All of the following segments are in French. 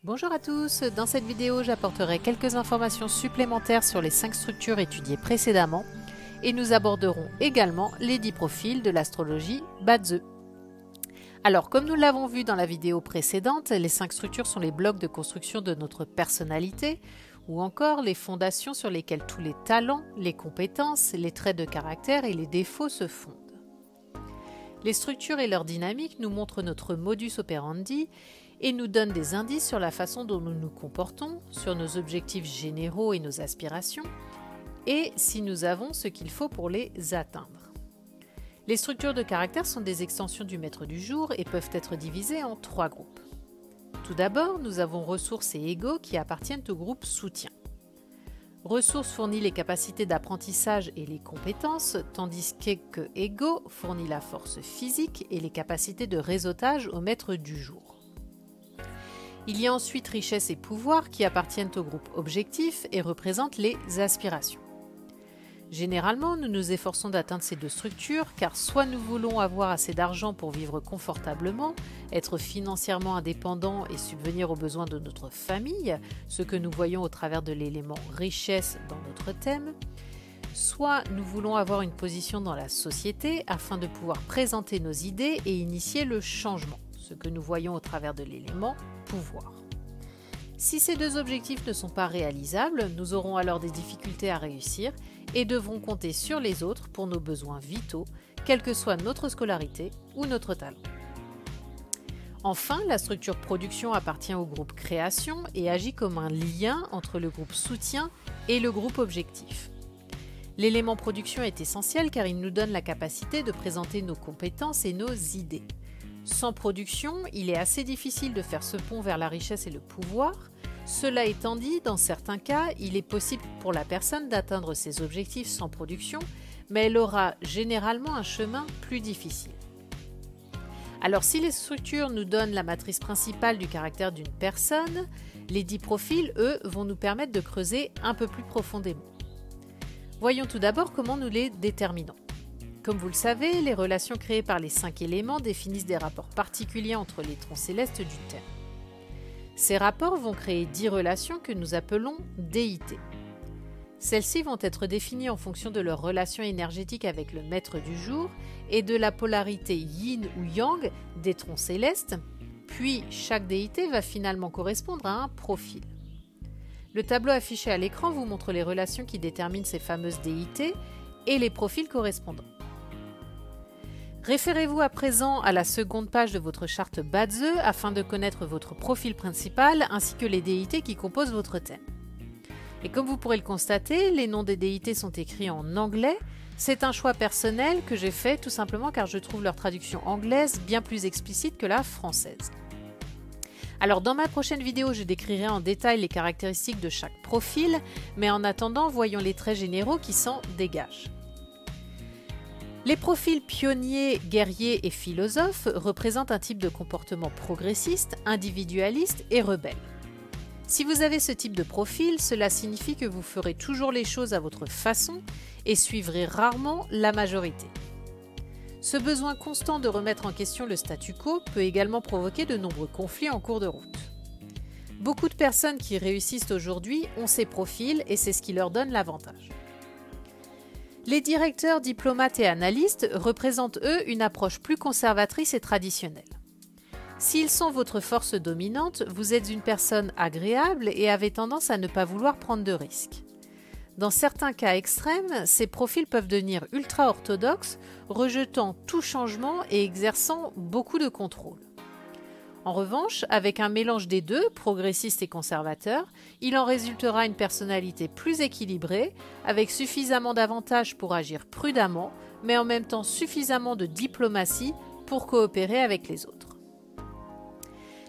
Bonjour à tous, dans cette vidéo j'apporterai quelques informations supplémentaires sur les 5 structures étudiées précédemment et nous aborderons également les 10 profils de l'astrologie Bazi. Alors comme nous l'avons vu dans la vidéo précédente, les 5 structures sont les blocs de construction de notre personnalité ou encore les fondations sur lesquelles tous les talents, les compétences, les traits de caractère et les défauts se fondent. Les structures et leur dynamique nous montrent notre modus operandi et nous donnent des indices sur la façon dont nous nous comportons, sur nos objectifs généraux et nos aspirations, et si nous avons ce qu'il faut pour les atteindre. Les structures de caractère sont des extensions du maître du jour et peuvent être divisées en 3 groupes. Tout d'abord, nous avons ressources et ego qui appartiennent au groupe soutien. Ressources fournit les capacités d'apprentissage et les compétences, tandis que ego fournit la force physique et les capacités de réseautage au maître du jour. Il y a ensuite richesse et pouvoir qui appartiennent au groupe objectif et représentent les aspirations. Généralement, nous nous efforçons d'atteindre ces 2 structures car soit nous voulons avoir assez d'argent pour vivre confortablement, être financièrement indépendant et subvenir aux besoins de notre famille, ce que nous voyons au travers de l'élément richesse dans notre thème, soit nous voulons avoir une position dans la société afin de pouvoir présenter nos idées et initier le changement, ce que nous voyons au travers de l'élément pouvoir. Si ces 2 objectifs ne sont pas réalisables, nous aurons alors des difficultés à réussir et devrons compter sur les autres pour nos besoins vitaux, quelle que soit notre scolarité ou notre talent. Enfin, la structure production appartient au groupe création et agit comme un lien entre le groupe soutien et le groupe objectif. L'élément production est essentiel car il nous donne la capacité de présenter nos compétences et nos idées. Sans production, il est assez difficile de faire ce pont vers la richesse et le pouvoir. Cela étant dit, dans certains cas, il est possible pour la personne d'atteindre ses objectifs sans production, mais elle aura généralement un chemin plus difficile. Alors si les structures nous donnent la matrice principale du caractère d'une personne, les 10 profils, eux, vont nous permettre de creuser un peu plus profondément. Voyons tout d'abord comment nous les déterminons. Comme vous le savez, les relations créées par les 5 éléments définissent des rapports particuliers entre les troncs célestes du thème. Ces rapports vont créer 10 relations que nous appelons déités. Celles-ci vont être définies en fonction de leur relation énergétique avec le maître du jour et de la polarité yin ou yang des troncs célestes, puis chaque déité va finalement correspondre à un profil. Le tableau affiché à l'écran vous montre les relations qui déterminent ces fameuses déités et les profils correspondants. Référez-vous à présent à la seconde page de votre charte Bazi afin de connaître votre profil principal ainsi que les déités qui composent votre thème. Et comme vous pourrez le constater, les noms des déités sont écrits en anglais. C'est un choix personnel que j'ai fait tout simplement car je trouve leur traduction anglaise bien plus explicite que la française. Alors dans ma prochaine vidéo, je décrirai en détail les caractéristiques de chaque profil, mais en attendant, voyons les traits généraux qui s'en dégagent. Les profils pionniers, guerriers et philosophes représentent un type de comportement progressiste, individualiste et rebelle. Si vous avez ce type de profil, cela signifie que vous ferez toujours les choses à votre façon et suivrez rarement la majorité. Ce besoin constant de remettre en question le statu quo peut également provoquer de nombreux conflits en cours de route. Beaucoup de personnes qui réussissent aujourd'hui ont ces profils et c'est ce qui leur donne l'avantage. Les directeurs, diplomates et analystes représentent eux une approche plus conservatrice et traditionnelle. S'ils sont votre force dominante, vous êtes une personne agréable et avez tendance à ne pas vouloir prendre de risques. Dans certains cas extrêmes, ces profils peuvent devenir ultra-orthodoxes, rejetant tout changement et exerçant beaucoup de contrôle. En revanche, avec un mélange des deux, progressiste et conservateur, il en résultera une personnalité plus équilibrée, avec suffisamment d'avantages pour agir prudemment, mais en même temps suffisamment de diplomatie pour coopérer avec les autres.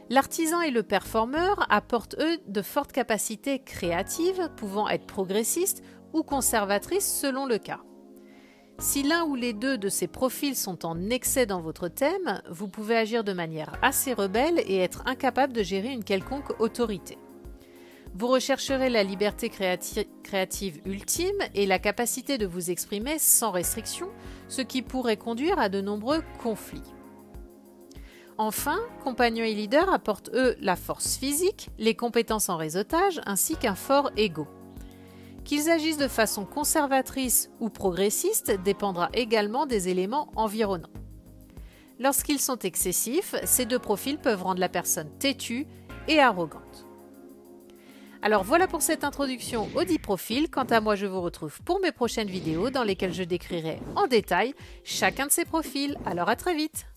L'artisan et le performeur apportent eux de fortes capacités créatives, pouvant être progressistes ou conservatrices selon le cas. Si l'un ou les 2 de ces profils sont en excès dans votre thème, vous pouvez agir de manière assez rebelle et être incapable de gérer une quelconque autorité. Vous rechercherez la liberté créative ultime et la capacité de vous exprimer sans restriction, ce qui pourrait conduire à de nombreux conflits. Enfin, compagnon et leader apportent eux la force physique, les compétences en réseautage ainsi qu'un fort ego. Qu'ils agissent de façon conservatrice ou progressiste dépendra également des éléments environnants. Lorsqu'ils sont excessifs, ces deux profils peuvent rendre la personne têtue et arrogante. Alors voilà pour cette introduction aux 10 profils. Quant à moi, je vous retrouve pour mes prochaines vidéos dans lesquelles je décrirai en détail chacun de ces profils. Alors à très vite!